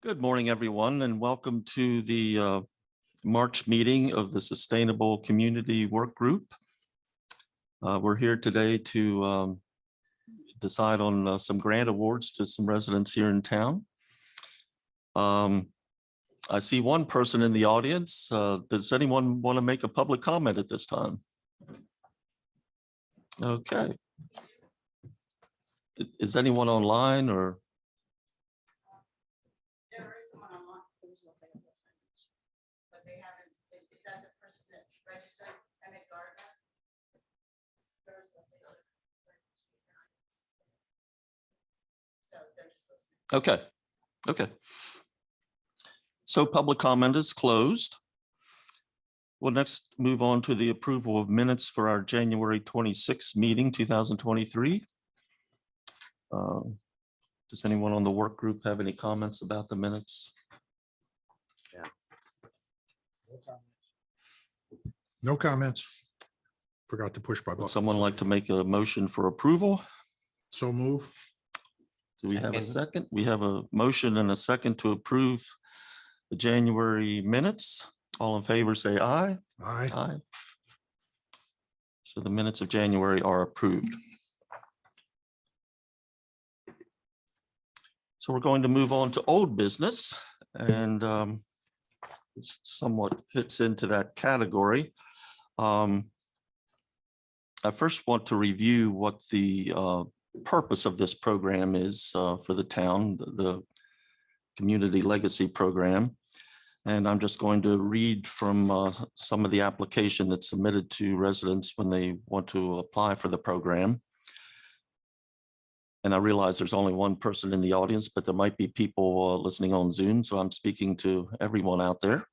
Good morning, everyone, and welcome to the March meeting of the Sustainable Community Work Group. We're here today to decide on some grant awards to some residents here in town. I see one person in the audience. Does anyone want to make a public comment at this time? Okay. Is anyone online or? There is someone online who's looking at this image, but they haven't, is that the person that registered, Emmett Gardner? There is nothing on it. So they're just listening. Okay. So public comment is closed. We'll next move on to the approval of minutes for our January 26th meeting, 2023. Does anyone on the work group have any comments about the minutes? No comments. Forgot to push my Would button. someone like to make a motion for approval? So move. Do we have a second? We have a motion and a second to approve the January minutes. All in favor, say aye. Aye. Aye. So the minutes of January are approved. So we're going to move on to old business, and this somewhat fits into that category. I first want to review what the purpose of this program is for the town, the Community Legacy Program. And I'm just going to read from some of the application that's submitted to residents when they want to apply for the program. And I realize there's only one person in the audience, but there might be people listening on Zoom, so I'm speaking to everyone out there.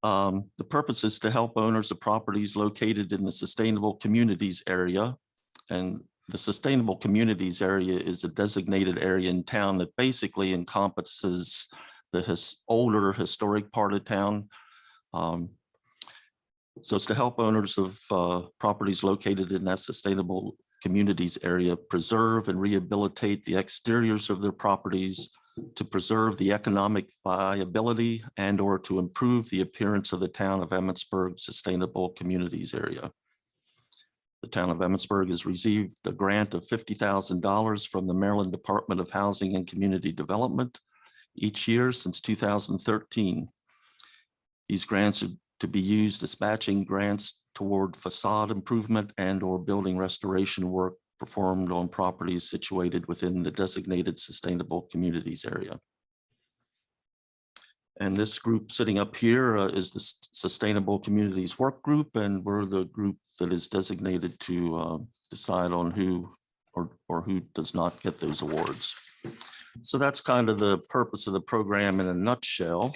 The purpose is to help owners of properties located in the Sustainable Communities area. And the Sustainable Communities area is a designated area in town that basically encompasses the older historic part of town. So it's to help owners of properties located in that Sustainable Communities area preserve and rehabilitate the exteriors of their properties, to preserve the economic viability and or to improve the appearance of the town of Emmitsburg Sustainable Communities area. The town of Emmitsburg has received a grant of $50,000 from the Maryland Department of Housing and Community Development each year since 2013. These grants are to be used as matching grants toward facade improvement and or building restoration work performed on properties situated within the designated Sustainable Communities area. And this group sitting up here is the Sustainable Communities Work Group, and we're the group that is designated to decide on who or who does not get those awards. So that's kind of the purpose of the program in a nutshell.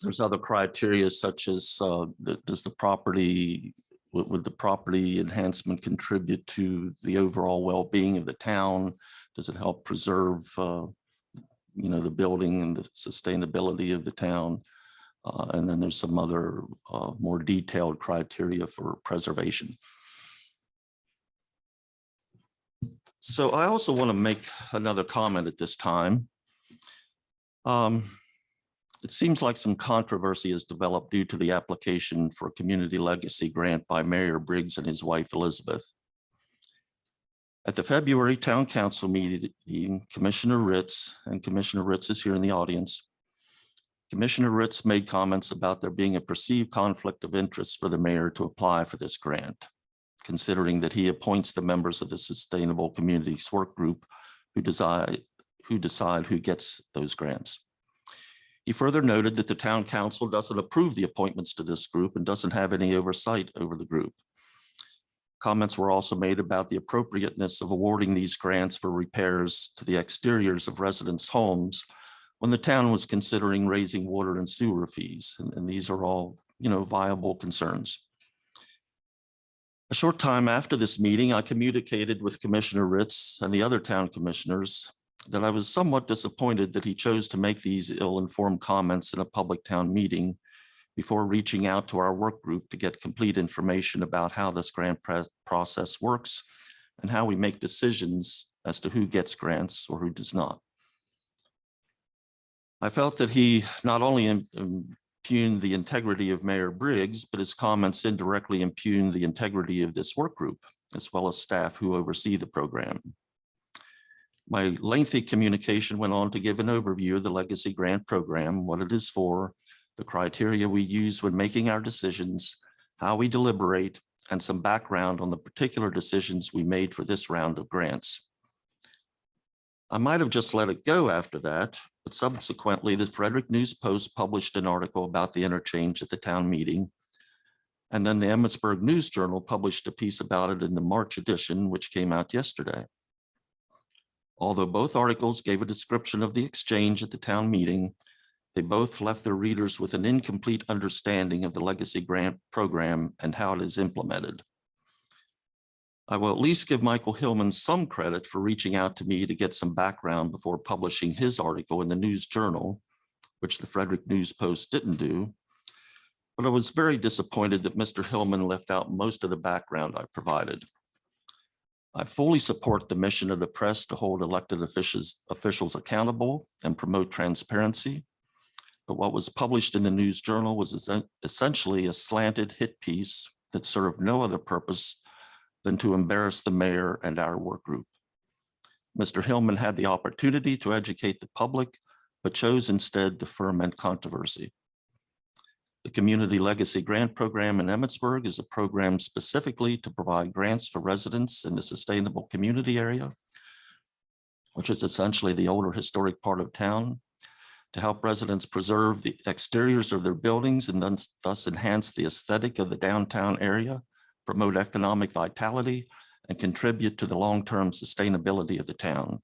There's other criteria such as does the property, would the property enhancement contribute to the overall well-being of the town? Does it help preserve the building and the sustainability of the town? And then there's some other more detailed criteria for preservation. So I also want to make another comment at this time. It seems like some controversy has developed due to the application for a community legacy grant by Mayor Briggs and his wife, Elizabeth. At the February Town Council meeting, Commissioner Ritz, and Commissioner Ritz is here in the audience, Commissioner Ritz made comments about there being a perceived conflict of interest for the mayor to apply for this grant, considering that he appoints the members of the Sustainable Communities Work Group who decide who gets those grants. He further noted that the town council doesn't approve the appointments to this group and doesn't have any oversight over the group. Comments were also made about the appropriateness of awarding these grants for repairs to the exteriors of residents' homes when the town was considering raising water and sewer fees. And these are all, viable concerns. A short time after this meeting, I communicated with Commissioner Ritz and the other town commissioners that I was somewhat disappointed that he chose to make these ill-informed comments in a public town meeting before reaching out to our work group to get complete information about how this grant process works and how we make decisions as to who gets grants or who does not. I felt that he not only impugned the integrity of Mayor Briggs, but his comments indirectly impugned the integrity of this work group, as well as staff who oversee the program. My lengthy communication went on to give an overview of the Legacy Grant Program, what it is for, the criteria we use when making our decisions, how we deliberate, and some background on the particular decisions we made for this round of grants. I might have just let it go after that, but subsequently the Frederick News Post published an article about the interchange at the town meeting. And then the Emmitsburg News Journal published a piece about it in the March edition, which came out yesterday. Although both articles gave a description of the exchange at the town meeting, they both left their readers with an incomplete understanding of the Legacy Grant Program and how it is implemented. I will at least give Michael Hillman some credit for reaching out to me to get some background before publishing his article in the News Journal, which the Frederick News Post didn't do. But I was very disappointed that Mr. Hillman left out most of the background I provided. I fully support the mission of the press to hold elected officials accountable and promote transparency. But what was published in the News Journal was essentially a slanted hit piece that served no other purpose than to embarrass the mayor and our work group. Mr. Hillman had the opportunity to educate the public, but chose instead to ferment controversy. The Community Legacy Grant Program in Emmitsburg is a program specifically to provide grants for residents in the sustainable community area, which is essentially the older historic part of town, to help residents preserve the exteriors of their buildings and thus enhance the aesthetic of the downtown area, promote economic vitality, and contribute to the long-term sustainability of the town.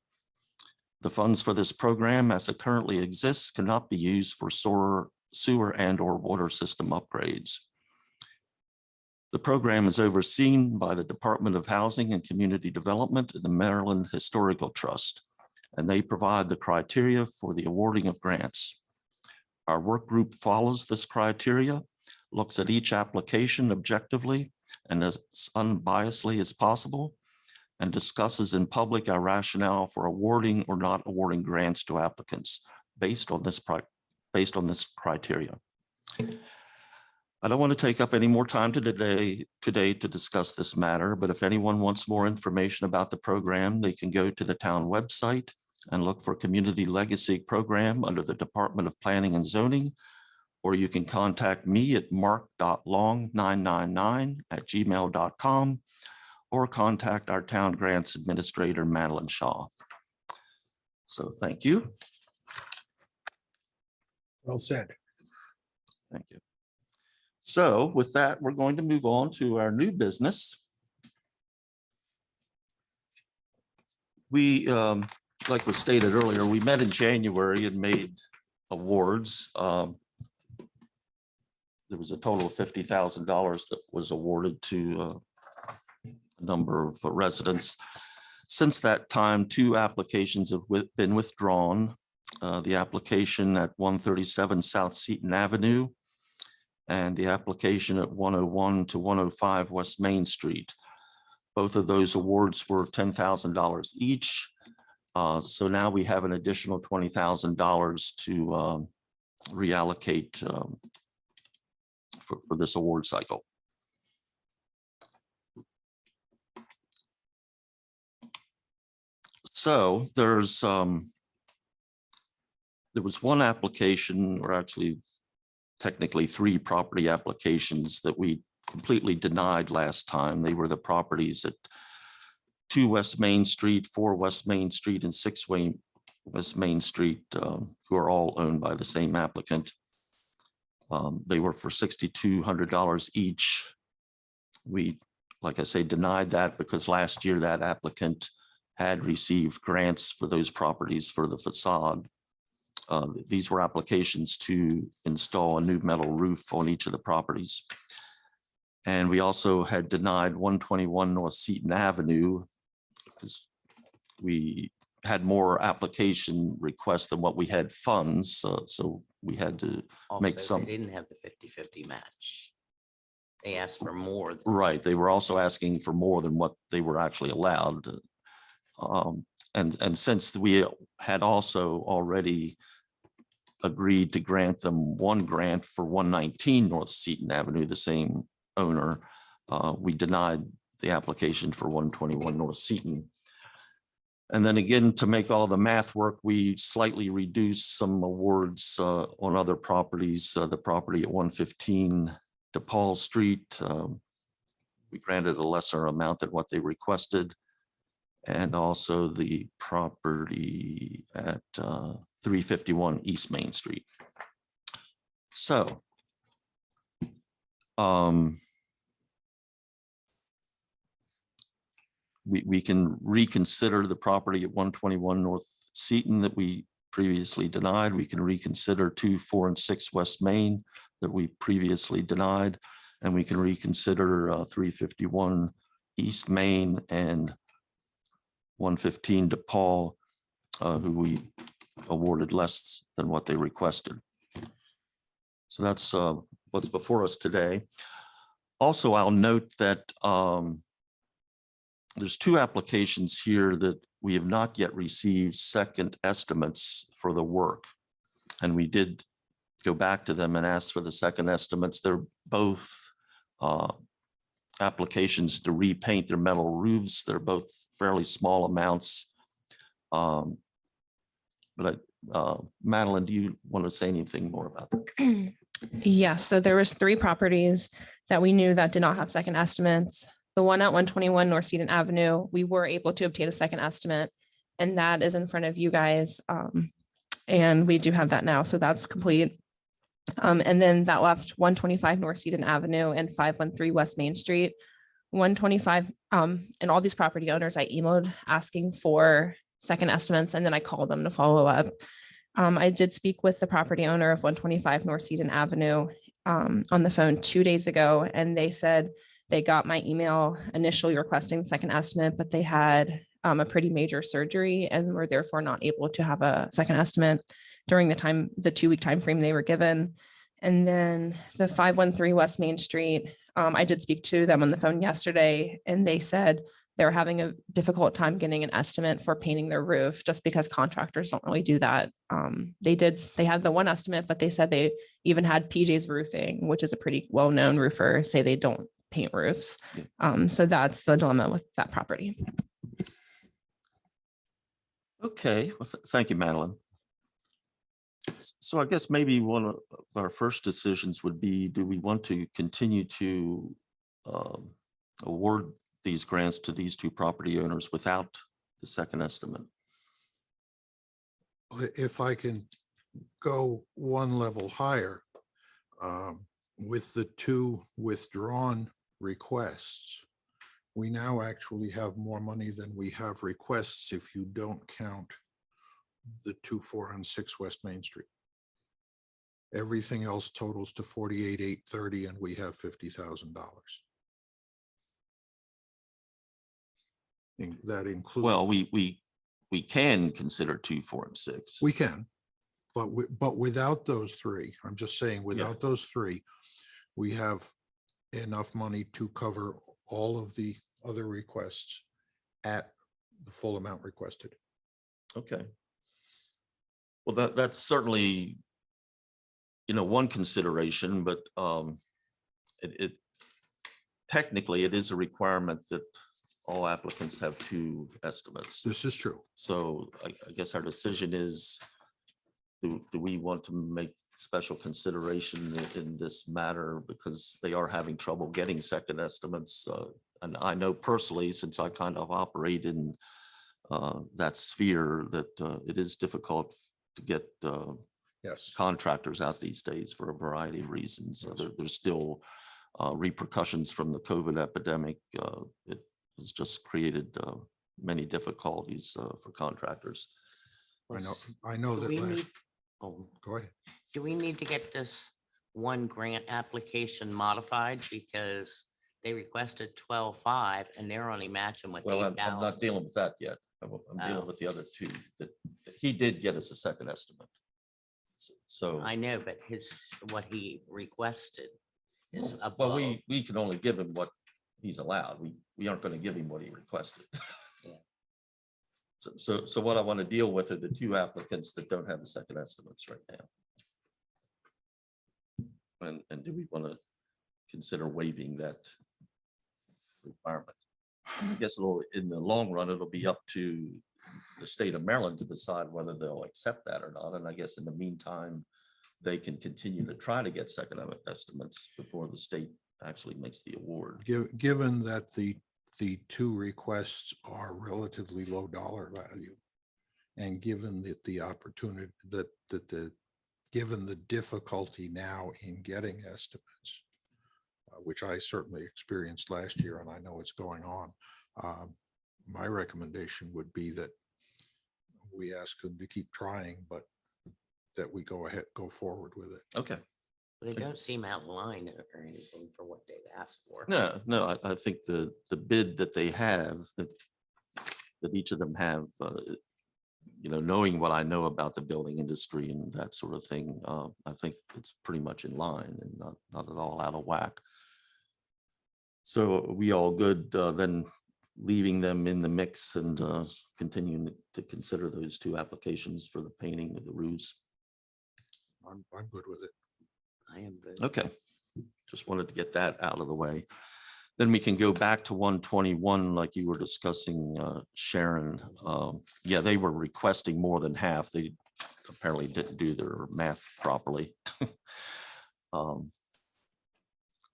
The funds for this program as it currently exists cannot be used for sewer and or water system upgrades. The program is overseen by the Department of Housing and Community Development and the Maryland Historical Trust, and they provide the criteria for the awarding of grants. Our work group follows this criteria, looks at each application objectively and as unbiasedly as possible, and discusses in public our rationale for awarding or not awarding grants to applicants based on this criteria. I don't want to take up any more time today to discuss this matter, but if anyone wants more information about the program, they can go to the town website and look for Community Legacy Program under the Department of Planning and Zoning, or you can contact me at mark.long999@gmail.com or contact our town grants administrator, Madeline Shaw. So thank you. Well said. Thank you. So with that, we're going to move on to our new business. We, like was stated earlier, we met in January and made awards. There was a total of $50,000 that was awarded to a number of residents. Since that time, 2 applications have been withdrawn. The application at 137 South Seaton Avenue and the application at 101 to 105 West Main Street. Both of those awards were $10,000 each. So now we have an additional $20,000 to reallocate for this award cycle. So there was one application, or actually technically 3 property applications that we completely denied last time. They were the properties at 2 West Main Street, 4 West Main Street, and 6 West Main Street, who are all owned by the same applicant. They were for $6,200 each. We, like I say, denied that because last year that applicant had received grants for those properties for the facade. These were applications to install a new metal roof on each of the properties. And we also had denied 121 North Seaton Avenue because we had more application requests than what we had funds. So we had to make Also, some. They didn't have the 50-50 match. They asked for more. Right. They were also asking for more than what they were actually allowed. And since we had also already agreed to grant them one grant for 119 North Seaton Avenue, the same owner. We denied the application for 121 North Seaton. And then again, to make all the math work, we slightly reduced some awards on other properties. The property at 115 DePaul Street, we granted a lesser amount than what they requested. And also the property at 351 East Main Street. So we can reconsider the property at 121 North Seaton that we previously denied. We can reconsider 2, 4, and 6 West Main that we previously denied. And we can reconsider 351 East Main and 115 DePaul, who we awarded less than what they requested. So that's what's before us today. Also, I'll note that there's 2 applications here that we have not yet received second estimates for the work. And we did go back to them and ask for the second estimates. They're both applications to repaint their metal roofs. They're both fairly small amounts. But Madeline, do you want to say anything more about that? Yes, so there was 3 properties that we knew that did not have second estimates. The one at 121 North Seaton Avenue, we were able to obtain a second estimate, and that is in front of you guys. And we do have that now, so that's complete. And then that left 125 North Seaton Avenue and 513 West Main Street. 125, and all these property owners, I emailed asking for second estimates, and then I called them to follow up. I did speak with the property owner of 125 North Seaton Avenue on the phone 2 days ago, and they said they got my email initially requesting the second estimate, but they had a pretty major surgery and were therefore not able to have a second estimate during the 2-week time frame they were given. And then the 513 West Main Street, I did speak to them on the phone yesterday, and they said they're having a difficult time getting an estimate for painting their roof just because contractors don't really do that. They had the one estimate, but they said they even had PJ's Roofing, which is a pretty well-known roofer, say they don't paint roofs. So that's the dilemma with that property. Okay, well, thank you, Madeline. So I guess maybe one of our first decisions would be, do we want to continue to award these grants to these 2 property owners without the second estimate? If I can go one level higher, with the 2 withdrawn requests, we now actually have more money than we have requests if you don't count the 2, 4, and 6 West Main Street. Everything else totals to $48,830, and we have $50,000. That includes. Well, we can consider 2, 4, and 6. We can, but without those 3, I'm just saying, without those 3, we have enough money to cover all of the other requests at the full amount requested. Okay. Well, that's certainly, one consideration, but technically it is a requirement that all applicants have 2 estimates. This is true. So I guess our decision is, do we want to make special consideration in this matter because they are having trouble getting second estimates? And I know personally, since I kind of operate in that sphere, that it is difficult to get Yes. contractors out these days for a variety of reasons. There's still repercussions from the COVID epidemic. It has just created many difficulties for contractors. I know Do that we last, need- go ahead. Do we need to get this one grant application modified because they requested 12.5 and they're only matching with Well, I'm not 8,000? dealing with that yet. I'm dealing Oh. with the other 2 that he did get us a second estimate. So, I know, but what he requested is well, above. we can only give him what he's allowed. We aren't going to give him what he requested. Yeah. So what I want to deal with are the 2 applicants that don't have the second estimates right now. And do we want to consider waiving that requirement? I guess in the long run, it'll be up to the state of Maryland to decide whether they'll accept that or not. And I guess in the meantime, they can continue to try to get second estimates before the state actually makes the award. Given that the two requests are relatively low dollar value, and given that the opportunity given the difficulty now in getting estimates, which I certainly experienced last year, and I know it's going on, my recommendation would be that we ask them to keep trying, but that we go forward with it. Okay. They don't seem out of line or anything for what they've asked for. No, I think the bid that they have, that each of them have, knowing what I know about the building industry and that sort of thing, I think it's pretty much in line and not at all out of whack. So are we all good then leaving them in the mix and continuing to consider those two applications for the painting of the roofs? I'm good with it. I am good. Okay, just wanted to get that out of the way. Then we can go back to 121, like you were discussing, Sharon. Yeah, they were requesting more than half. They apparently didn't do their math properly.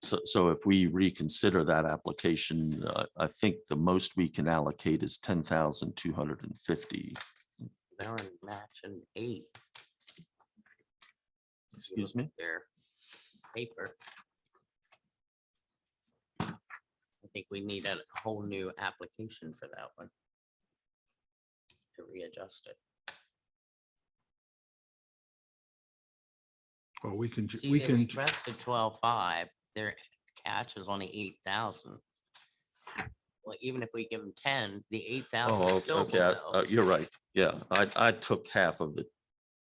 So if we reconsider that application, I think the most we can allocate is 10,250. They're in matching 8. Excuse me? Their paper. I think we need a whole new application for that one. To readjust it. Well, we can, See, we they can, requested 12.5, their catch is only 8,000. Well, even if we give them 10, the 8,000 is Oh, still okay, below. you're right. Yeah, I took half of the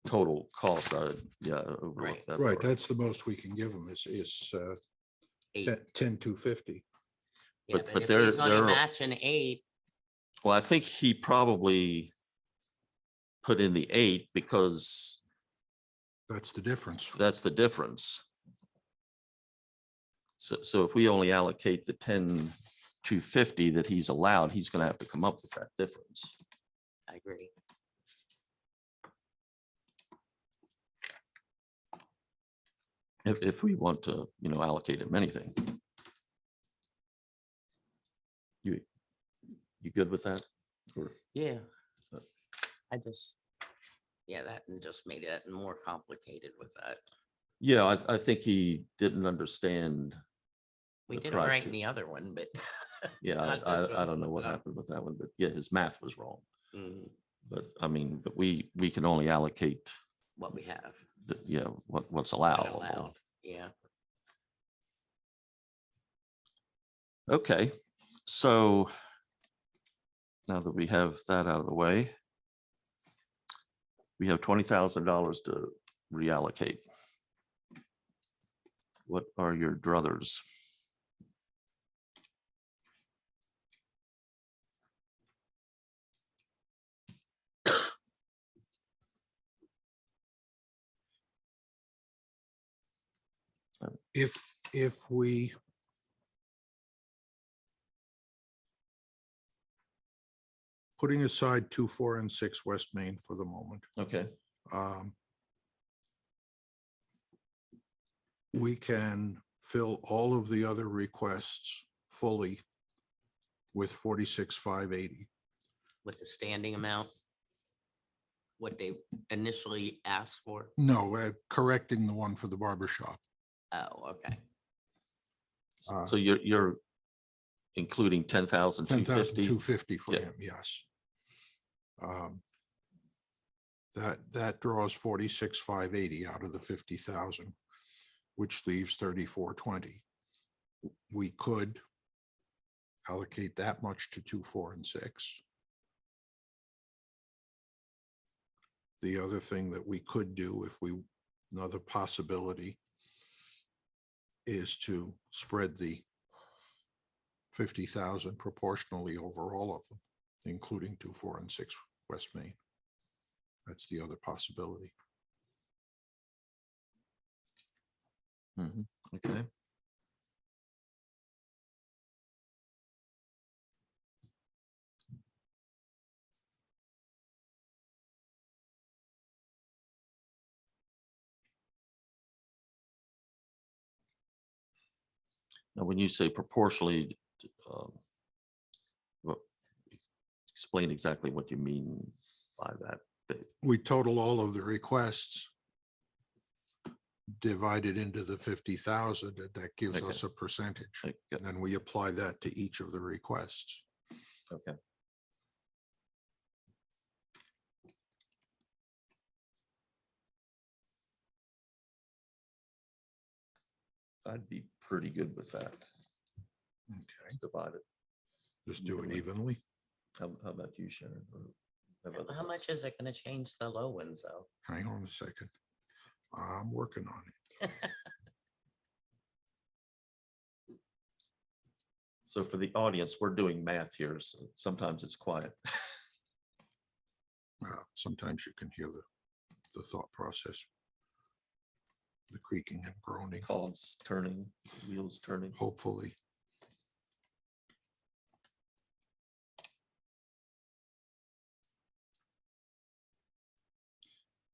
total cost. Yeah. overlooked that right, part. that's the most we can give them is 8. 10,250. Yeah, but but if they're- he's only they're- matching 8, Well, I think he probably put in the 8 because That's the difference. that's the difference. So if we only allocate the 10,250 that he's allowed, he's going to have to come up with that difference. I agree. If we want to, allocate him anything. You good with that? Or- Yeah. That and just made it more complicated with that. Yeah, I think he didn't understand. We The did it right criteria. in the other one, but. Yeah, not I this one. don't know what happened with that one, but yeah, his math was wrong. Mhm, But I mean, but we can only allocate, What we have. what's what allowable. allowed. Yeah. Okay, so now that we have that out of the way, we have $20,000 to reallocate. What are your druthers? If we putting aside 2, 4, and 6 West Main for the moment, Okay, we can fill all of the other requests fully with 46,580. With the standing amount. What they initially asked for. No, correcting the one for the barber shop. Oh, okay. so you're including 10,250? 10,250 for Yeah. him, yes. That draws 46,580 out of the 50,000, which leaves 34,20. We could allocate that much to 2, 4, and 6. The other thing that we could do another possibility is to spread the 50,000 proportionally over all of them, including 2, 4, and 6 West Main. That's the other possibility. Mhm. Okay. Now, when you say proportionally, um, what- explain exactly what you mean by that. We total all of the requests, divided into the 50,000, and that gives Okay. us a percentage. I get- And then we apply that to each of the requests. Okay. I'd be pretty good with that. Okay, It's divided. just do it Evenly. evenly. How about you, Sharon? Or have other How thoughts? much is it gonna change the low ones though? Hang on a second. I'm working on it. So for the audience, we're doing math here, so sometimes it's quiet. Sometimes you can hear the thought process. The creaking and groaning, Columns turning, wheels turning. hopefully.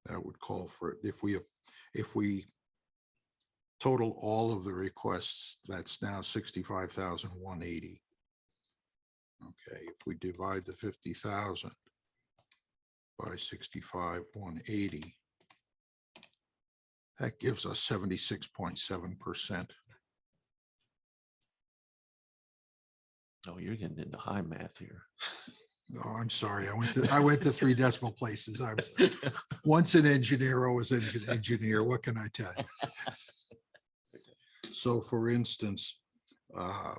That would call for, it. If we total all of the requests, that's now 65,180. Okay, if we divide the 50,000 by 65,180, that gives us 76.7%. Oh, you're getting into high math here. No, I'm sorry. I went to 3 decimal places. I'm once an engineer, always an engineer. What can I tell you? So for instance, the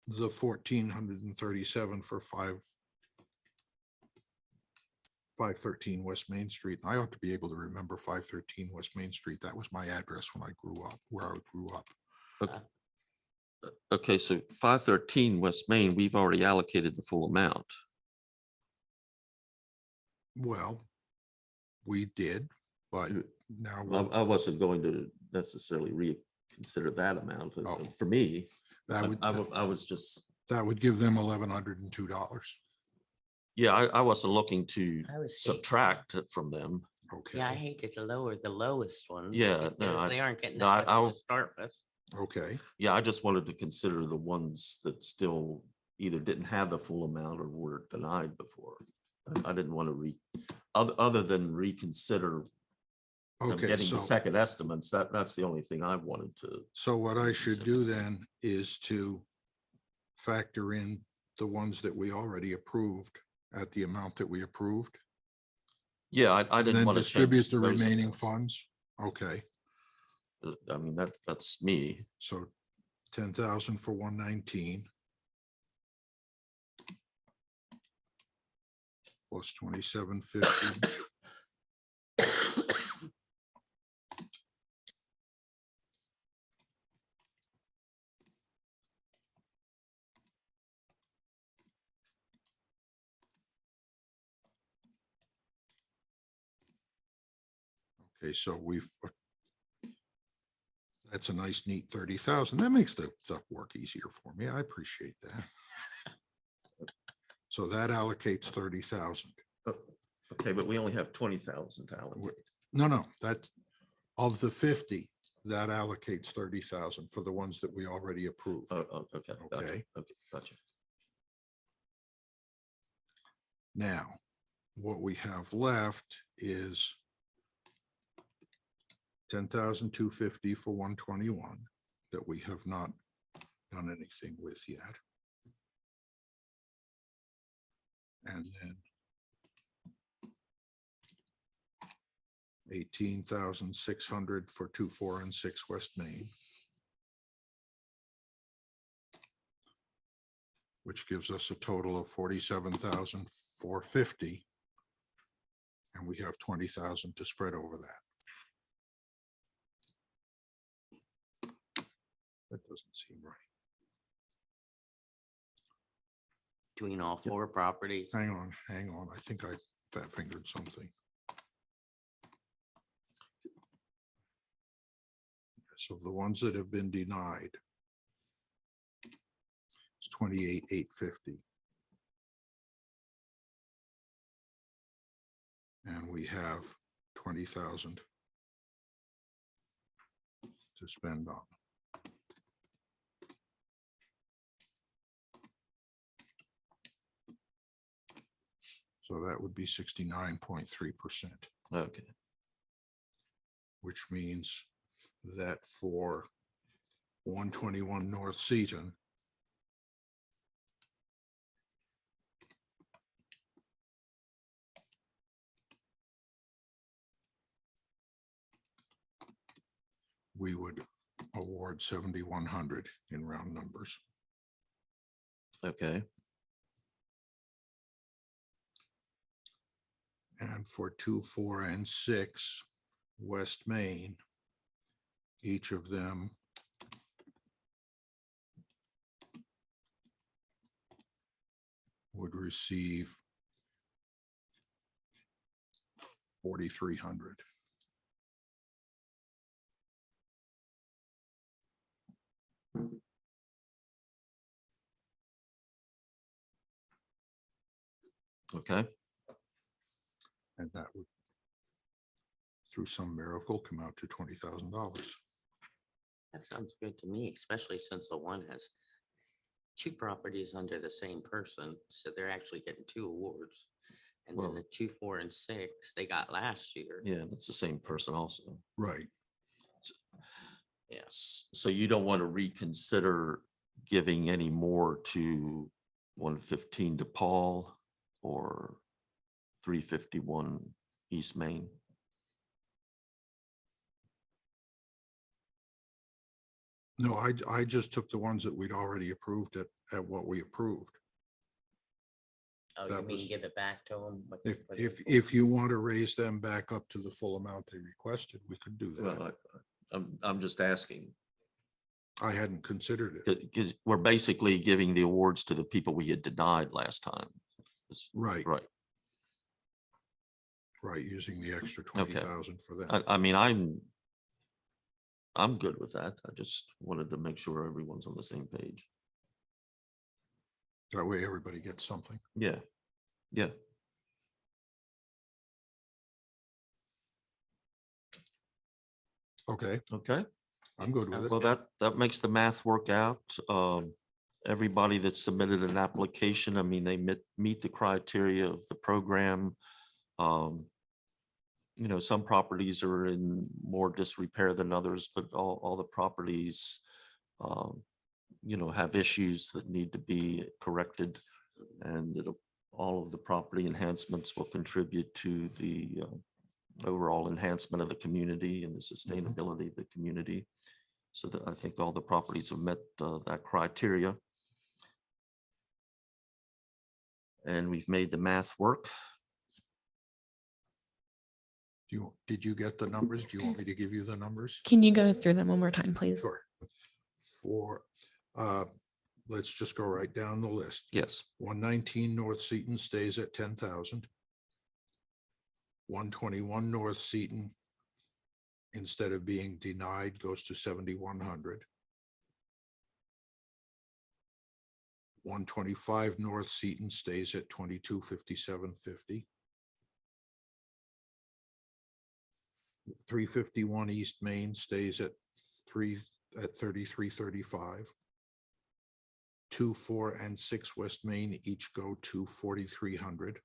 1,437 for 513 West Main Street. I ought to be able to remember 513 West Main Street. That was my address when I grew up, where I grew up. Okay, so 513 West Main, we've already allocated the full amount. Well, we did, but now I wasn't going to necessarily reconsider that amount. Oh. For me, that would, I was just, that would give them $1,102. yeah, I wasn't looking to I was thinking- subtract it from them. Okay. Yeah, I hate to lower the lowest ones. Yeah, no, because they aren't getting no, that I- much to start with. Okay. Yeah, I just wanted to consider the ones that still either didn't have the full amount or were denied before. I didn't want to other than reconsider Okay. getting the So, second estimates. That's the only thing I wanted to. so what I should do then is to factor in the ones that we already approved at the amount that we approved. Yeah, I And didn't then want to distribute the those remaining amounts. funds. Okay, I mean, that's me. so 10,000 for 119. Plus 2750. Okay, so that's a nice neat 30,000. That makes the work easier for me. I appreciate that. So that allocates 30,000. Okay, but we only have 20,000 to allocate. No, that's of the 50, that allocates 30,000 for the ones that we already approved. Oh, okay. Gotcha. Okay. Okay, gotcha. Now, what we have left is 10,250 for 121 that we have not done anything with yet. And then 18,600 for 2, 4, and 6 West Main, which gives us a total of 47,450. And we have 20,000 to spread over that. That doesn't seem right. Between all 4 properties. Hang on. I think I fat fingered something. So the ones that have been denied, it's 28,850. And we have 20,000 to spend on. So that would be 69.3%, Okay, which means that for 121 North Seaton, we would award 7,100 in round numbers. okay, And for 2, 4, and 6 West Main, each of them would receive 4,300. okay. And that would, through some miracle, come out to $20,000. That sounds good to me, especially since the one has two properties under the same person, so they're actually getting two awards. And then Well- the 2, 4, and 6 they got last year. Yeah, that's the same person also. Right. Yes. So you don't want to reconsider giving any more to 115 DePaul or 351 East Main? No, I just took the ones that we'd already approved at what we approved. Oh, you That mean was- give it back to them? If you want to raise them back up to the full amount they requested, we could do that. Well, I'm just asking, I hadn't considered it. because we're basically giving the awards to the people we had denied last time. It's- Right, Right. right, using the extra 20,000 for them. I mean, I'm good with that. I just wanted to make sure everyone's on the same page. That way everybody gets something. Yeah, yeah. Okay, Okay. I'm good with it. Well, that makes the math work out. Everybody that submitted an application, I mean, they meet the criteria of the program. You know, some properties are in more disrepair than others, but all the properties, you know, have issues that need to be corrected. And all of the property enhancements will contribute to the overall enhancement of the community and the sustainability of the community. So that I think all the properties have met that criteria. And we've made the math work. Did you get the numbers? Do you want me to give you the numbers? Can you go through them one more time, please? Sure. For, let's just go right down the list. Yes. 119 North Seaton stays at 10,000. 121 North Seaton, instead of being denied, goes to 7,100. 125 North Seaton stays at 2257.50. 351 East Main stays at 3335. 2, 4, and 6 West Main each go to 4,300.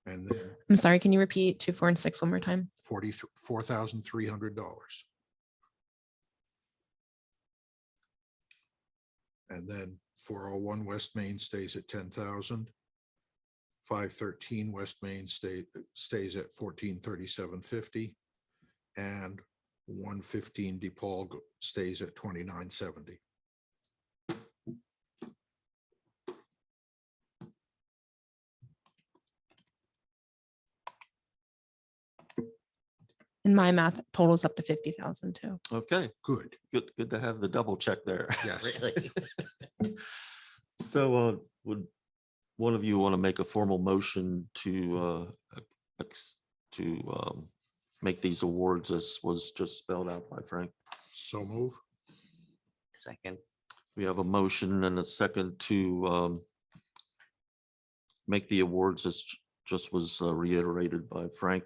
And then I'm sorry, can you repeat 2, 4, and 6 one more time? $4,300. And then 401 West Main stays at 10,000. 513 West Main stays at 1437.50. And 115 DePaul stays at 2970. And my math totals up to 50,000 too. Okay, Good, good to have the double check there. yes. Really? So would one of you want to make a formal motion to make these awards as was just spelled out by Frank. So move. Second, We have a motion and a second to make the awards as just was reiterated by Frank.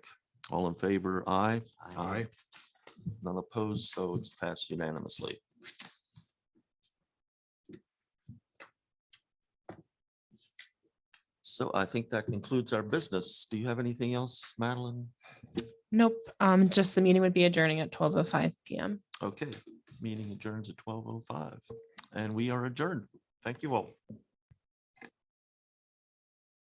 All in favor? Aye. Aye. None opposed, so it's passed unanimously. So I think that concludes our business. Do you have anything else, Madeline? Nope, just the meeting would be adjourning at 12:05 PM. Okay, meeting adjourns at 12:05 and we are adjourned. Thank you all.